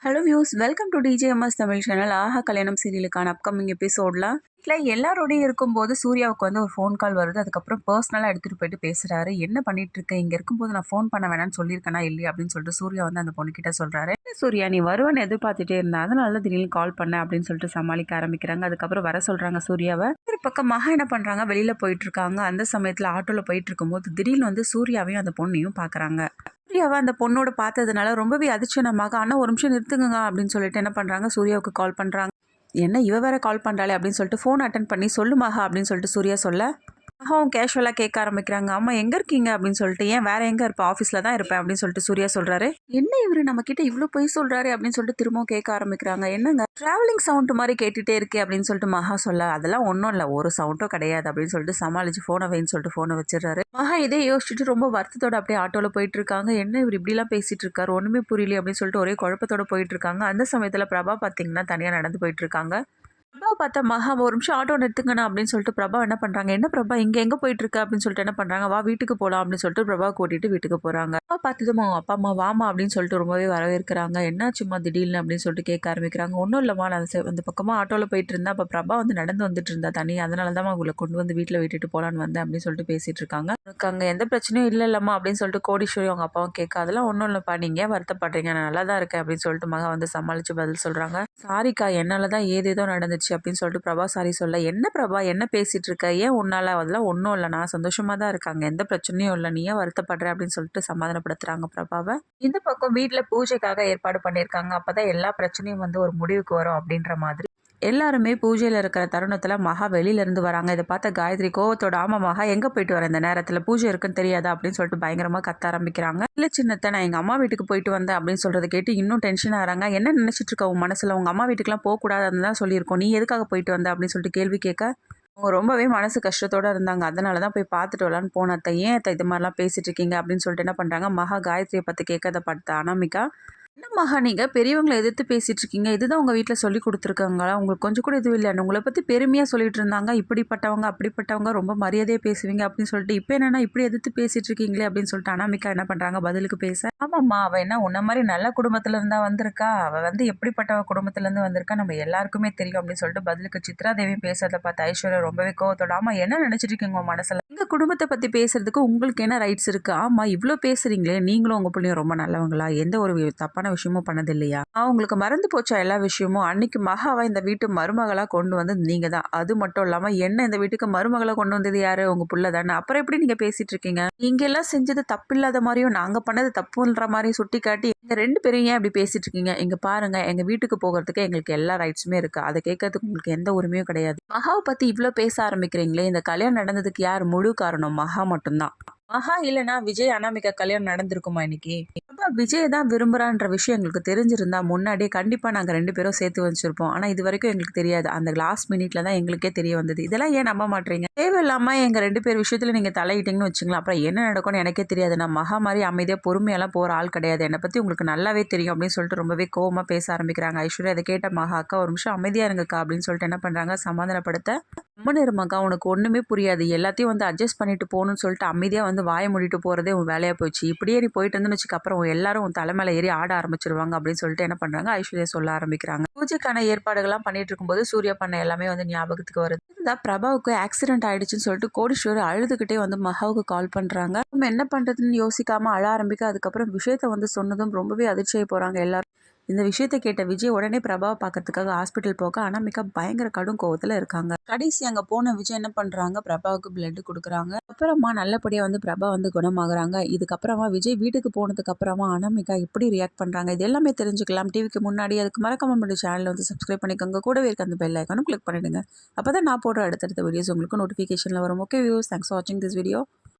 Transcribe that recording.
Hello views, welcome to DJMS Tamil channel. Aaha Kalyanam சீரியலுக்கான upcoming எபிசோட்ல வீட்டில் எல்லாரோடையும் இருக்கும்போது சூர்யாவுக்கு வந்து ஒரு ஃபோன் கால் வருது. அதுக்கப்புறம் பர்சனலாக எடுத்துகிட்டு போயிட்டு பேசுகிறாரு. என்ன பண்ணிட்டு இருக்க, இங்கே இருக்கும்போது நான் ஃபோன் பண்ண வேணாம்னு சொல்லியிருக்கேனா இல்லையா அப்படின்னு சொல்லிட்டு சூர்யா வந்து அந்த பொண்ணுக்கிட்ட சொல்கிறாரு. சூர்யா, நீ வருவன்னு எதிர்பார்த்துட்டே இருந்தேன், அதனால தான் திடீர்னு கால் பண்ணேன் அப்படின்னு சொல்லிட்டு சமாளிக்க ஆரம்பிக்கிறாங்க. அதுக்கப்புறம் வர சொல்கிறாங்க சூர்யாவை. ஒரு பக்கம் மகா என்ன பண்ணுறாங்க, வெளியில் போயிட்டு இருக்காங்க. அந்த சமயத்தில் ஆட்டோவில் போயிட்டு இருக்கும்போது திடீர்னு வந்து சூர்யாவையும் அந்த பொண்ணையும் பார்க்குறாங்க. சூர்யாவை அந்த பொண்ணோட பார்த்ததுனால ரொம்பவே அதிர்ச்சியனமாக, அண்ணா ஒரு நிமிஷம் நிறுத்துங்க அப்படின்னு சொல்லிட்டு என்ன பண்ணுறாங்க, சூர்யாவுக்கு கால் பண்ணுறாங்க. என்ன இவ வேற கால் பண்ணுறாளே அப்படின்னு சொல்லிட்டு ஃபோன் அட்டன் பண்ணி சொல்லுமாகா அப்படின்னு சொல்லிட்டு சூர்யா சொல்ல, மகாவும் கேஷுவலாக கேட்க ஆரம்பிக்கிறாங்க. அம்மா எங்கே இருக்கீங்க அப்படின்னு சொல்லிட்டு. ஏன் வேற எங்கே இருப்பேன், ஆஃபீஸில் தான் இருப்பேன் அப்படின்னு சொல்லிட்டு சூர்யா சொல்கிறாரு. என்ன இவர் நம்ம கிட்ட இவ்வளோ பொய் சொல்கிறாரு அப்படின்னு சொல்லிட்டு திரும்பவும் கேட்க ஆரம்பிக்கிறாங்க. என்னங்க ட்ராவலிங் சவுண்ட் மாதிரி கேட்டுகிட்டே இருக்கே அப்படின்னு சொல்லிட்டு மகா சொல்ல, அதெல்லாம் ஒன்றும் இல்லை, ஒரு சவுண்டும் கிடையாது அப்படின்னு சொல்லிட்டு சமாளிச்சு ஃபோனை வைன்னு சொல்லிட்டு ஃபோனை வச்சிடறாரு. மகா இதே யோசிச்சுட்டு ரொம்ப வருத்தத்தோட அப்படியே ஆட்டோவில் போயிட்டு இருக்காங்க. என்ன இவர் இப்படிலாம் பேசிட்டு இருக்காரு, ஒன்றுமே புரியல அப்படின்னு சொல்லிட்டு ஒரே குழப்பத்தோட போயிட்டு இருக்காங்க. அந்த சமயத்தில் பிரபா பார்த்தீங்கன்னா தனியாக நடந்து போயிட்டு இருக்காங்க. பிரபா பார்த்தா மகா ஒரு நிமிஷம் ஆட்டோ நிறுத்துங்கண்ணா அப்படின்னு சொல்லிட்டு பிரபா என்ன பண்ணுறாங்க, என்ன பிரபா இங்கே எங்கே போயிட்டு இருக்க அப்படின்னு சொல்லிட்டு என்ன பண்ணுறாங்க, வா வீட்டுக்கு போகலாம் அப்படின்னு சொல்லிட்டு பிரபா கூட்டிட்டு வீட்டுக்கு போகிறாங்க. அப்பா பார்த்ததுமா அப்பா அம்மா வாமா அப்படின்னு சொல்லிட்டு ரொம்பவே வரவேற்கிறாங்க. என்னாச்சும்மா திடீர்னு அப்படின்னு சொல்லிட்டு கேட்க ஆரம்பிக்கிறாங்க. ஒன்றும் இல்லைம்மா, நான் அந்த பக்கமாக ஆட்டோவில் போயிட்டு இருந்தேன், அப்போ பிரபா வந்து நடந்து வந்துட்டு இருந்தா தனி, அதனால தான் உங்களை கொண்டு வந்து வீட்டில் விட்டுட்டு போகலான்னு வந்தேன் அப்படின்னு சொல்லிட்டு பேசிட்டு இருக்காங்க. உனக்கு அங்கே எந்த பிரச்சனையும் இல்லை இல்லைம்மா அப்படின்னு சொல்லிட்டு கோடீஸ்வரி அவங்க அப்பாவும் கேட்க, அதெல்லாம் ஒன்றும் இல்லைப்பா, நீங்கள் ஏன் வருத்தப்படுறீங்க, நான் நல்லா தான் இருக்கேன் அப்படின்னு சொல்லிட்டு மகா வந்து சமாளித்து பதில் சொல்கிறாங்க. சாரிக்கா, என்னால் தான் ஏதேதோ நடந்துச்சு அப்படின்னு சொல்லிட்டு பிரபா சாரி சொல்ல, என்ன பிரபா என்ன பேசிட்டு இருக்க, ஏன் உன்னால, அதெல்லாம் ஒன்றும் இல்லை, நான் சந்தோஷமா தான் இருக்காங்க, எந்த பிரச்சனையும் இல்லை, நீ ஏன் வருத்தப்படுற அப்படின்னு சொல்லிட்டு சமாதானப்படுத்துறாங்க பிரபாவை. இந்த பக்கம் வீட்டில் பூஜைக்காக ஏற்பாடு பண்ணியிருக்காங்க. அப்பதான் எல்லா பிரச்சனையும் வந்து ஒரு முடிவுக்கு வரும் அப்படின்ற மாதிரி எல்லாருமே பூஜையில் இருக்கிற தருணத்தில் மகா வெளியிலேருந்து வராங்க. இதை பார்த்த காயத்ரி கோவத்தோட, ஆமா மகா எங்கே போயிட்டு வரேன் இந்த நேரத்தில், பூஜை இருக்குன்னு தெரியாதா அப்படின்னு சொல்லிட்டு பயங்கரமாக கத்த ஆரம்பிக்கிறாங்க. இல்லை சின்னத்தை, நான் எங்கள் அம்மா வீட்டுக்கு போயிட்டு வந்தேன் அப்படின்னு சொல்கிறத கேட்டு இன்னும் டென்ஷன் ஆகிறாங்க. என்ன நினச்சிட்டு இருக்க உன் மனசில், உங்கள் அம்மா வீட்டுக்குலாம் போகக்கூடாதுன்னு தான் சொல்லியிருக்கோம், நீ எதுக்காக போயிட்டு வந்த அப்படின்னு சொல்லிட்டு கேள்வி கேட்க, அவங்க ரொம்பவே மனசு கஷ்டத்தோடு இருந்தாங்க. அதனால தான் போய் பார்த்துட்டு வரலான்னு போன அத்தை, ஏன் அத்தை இது மாதிரிலாம் பேசிட்டு இருக்கீங்க அப்படின்னு சொல்லிட்டு என்ன பண்ணுறாங்க, மகா காயத்ரியை பற்றி கேட்க, அதை பார்த்த அனாமிகா, என்ன மகா நீங்கள் பெரியவங்களை எதிர்த்து பேசிட்டு இருக்கீங்க, இதுதான் உங்கள் வீட்டில் சொல்லி கொடுத்துருக்காங்களா, உங்களுக்கு கொஞ்சம் கூட இது இல்லைன்னு உங்களை பற்றி பெருமையாக சொல்லிட்டு இருந்தாங்க, இப்படிப்பட்டவங்க அப்படிப்பட்டவங்க ரொம்ப மரியாதையாக பேசுவீங்க அப்படின்னு சொல்லிட்டு இப்போ என்னன்னா இப்படி எதிர்த்து பேசிட்டு இருக்கீங்களே அப்படின்னு சொல்லிட்டு அனாமிகா என்ன பண்ணுறாங்க பதிலுக்கு பேச, ஆமாம்மா அவள் என்ன உன்ன மாதிரி நல்ல குடும்பத்துல இருந்தா வந்திருக்கா, அவள் வந்து எப்படிப்பட்டவ குடும்பத்துலேருந்து வந்திருக்கா நம்ம எல்லாருக்குமே தெரியும் அப்படின்னு சொல்லிட்டு பதிலுக்கு சித்ரா தேவி பேசுறதை பார்த்து ஐஸ்வர்யா ரொம்பவே கோவத்தோட, ஆமா என்ன நினச்சிட்டு இருக்கீங்க உங்கள் மனசில், எங்கள் குடும்பத்தை பற்றி பேசுறதுக்கு உங்களுக்கு என்ன ரைட்ஸ் இருக்குது, ஆமாம் இவ்வளோ பேசுகிறீங்களே, நீங்களும் உங்கள் பிள்ளையும் ரொம்ப நல்லவங்களா, எந்த ஒரு தப்பான விஷயமும் பண்ணது இல்லையா, அவங்களுக்கு மறந்து போச்சா எல்லா விஷயமும், அன்னைக்கு மகாவை இந்த வீட்டு மருமகளாக கொண்டு வந்தது நீங்கள் தான், அது மட்டும் இல்லாமல் என்ன இந்த வீட்டுக்கு மருமகளை கொண்டு வந்தது யாரு, உங்கள் புள்ள தானே, அப்புறம் எப்படி நீங்கள் பேசிட்டு இருக்கீங்க, நீங்க எல்லாம் செஞ்சது தப்பு இல்லாத மாதிரியும் நாங்கள் பண்ணது தப்புன்ற மாதிரியும் சுட்டி காட்டி எங்கள் ரெண்டு பேரும் ஏன் அப்படி பேசிட்டு இருக்கீங்க, இங்கே பாருங்க எங்கள் வீட்டுக்கு போகிறதுக்கு எங்களுக்கு எல்லா ரைட்ஸுமே இருக்குது, அதை கேட்கறதுக்கு உங்களுக்கு எந்த உரிமையும் கிடையாது, மகாவை பற்றி இவ்வளோ பேச ஆரம்பிக்கிறீங்களே, இந்த கல்யாணம் நடந்ததுக்கு யார் முழு காரணம், மகா மட்டும்தான், மகா இல்லைனா விஜய் அனாமிகா கல்யாணம் நடந்திருக்குமா இன்னைக்கு, விஜய் தான் விரும்புகிறான்ற விஷயம் எங்களுக்கு தெரிஞ்சிருந்தா முன்னாடியே கண்டிப்பாக நாங்கள் ரெண்டு பேரும் சேர்த்து வச்சுருப்போம், ஆனால் இது வரைக்கும் எங்களுக்கு தெரியாது, அந்த லாஸ்ட் மினிட்ல தான் எங்களுக்கே தெரிய வந்தது, இதெல்லாம் ஏன் நம்ப மாட்டீங்க, தேவையில்லாமல் எங்கள் ரெண்டு பேர் விஷயத்தில் நீங்கள் தலையிட்டீங்கன்னு வச்சுங்களேன், அப்புறம் என்ன நடக்கும்னு எனக்கே தெரியாது, நான் மகா மாதிரி அமைதியாக பொறுமையெல்லாம் போகிற ஆள் கிடையாது, என்னை பற்றி உங்களுக்கு நல்லாவே தெரியும் அப்படின்னு சொல்லிட்டு ரொம்பவே கோவமாக பேச ஆரம்பிக்கிறாங்க ஐஸ்வர்யா. அதை கேட்ட மகா, அக்கா ஒரு நிமிஷம் அமைதியாக இருங்கக்கா அப்படின்னு சொல்லிட்டு என்ன பண்ணுறாங்க சமாதானப்படுத்த, ரொம்ப நேரமாக்கா உனக்கு ஒன்றுமே புரியாது, எல்லாத்தையும் வந்து அட்ஜஸ்ட் பண்ணிட்டு போகணும்னு சொல்லிட்டு அமைதியாக வந்து வாயை மூடிட்டு போகிறதே உன் வேலையாக போச்சு, இப்படியே நீ போயிட்டு இருந்துன்னு வச்சுக்க அப்புறம் எல்லாரும் உன் தலைமையில ஏறி ஆட ஆரம்பிச்சிருவாங்க அப்படின்னு சொல்லிட்டு என்ன பண்ணுறாங்க ஐஸ்வர்யா சொல்ல ஆரம்பிக்கிறாங்க. பூஜைக்கான ஏற்பாடுகள்லாம் பண்ணிட்டு இருக்கும்போது சூர்யா பண்ண எல்லாமே வந்து ஞாபகத்துக்கு வருது. இந்த பிரபாவுக்கு ஆக்சிடென்ட் ஆயிடுச்சுன்னு சொல்லிட்டு கோடீஸ்வரர் அழுதுகிட்டே வந்து மகாவுக்கு கால் பண்ணுறாங்க. நம்ம என்ன பண்ணுறதுன்னு யோசிக்காமல் அழ ஆரம்பிக்க, அதுக்கப்புறம் விஷயத்த வந்து சொன்னதும் ரொம்பவே அதிர்ச்சியாகி போகிறாங்க எல்லாரும். இந்த விஷயத்தை கேட்ட விஜய் உடனே பிரபாவை பார்க்கறதுக்காக ஹாஸ்பிட்டல் போக, அனாமிகா பயங்கர கடும் கோவத்தில் இருக்காங்க. கடைசி அங்கே போன விஜய் என்ன பண்ணுறாங்க, பிரபாவுக்கு பிளட் கொடுக்குறாங்க. அப்புறமா நல்லபடியாக வந்து பிரபா வந்து குணமாகறாங்க. இதுக்கப்புறமா விஜய் வீட்டுக்கு போனதுக்கு அப்புறமா அனாமிகா எப்படி ரியாக்ட் பண்ணுறாங்க, இது எல்லாமே தெரிஞ்சுக்கலாம் டிவிக்கு முன்னாடி. அதுக்கு மறக்காம நம்ம சேனலை வந்து சப்ஸ்கிரைப் பண்ணிக்கோங்க, கூடவே இருக்க அந்த பெல் ஐக்கானும் கிளிக் பண்ணிடுங்க. அப்போ தான் நான் போடுற அடுத்தடுத்த வீடியோஸ் உங்களுக்கு நோட்டிஃபிகேஷனில் வரும். ஓகே வியூஸ், தேங்க்ஸ் ஃபார் வாட்சிங் திஸ் வீடியோ.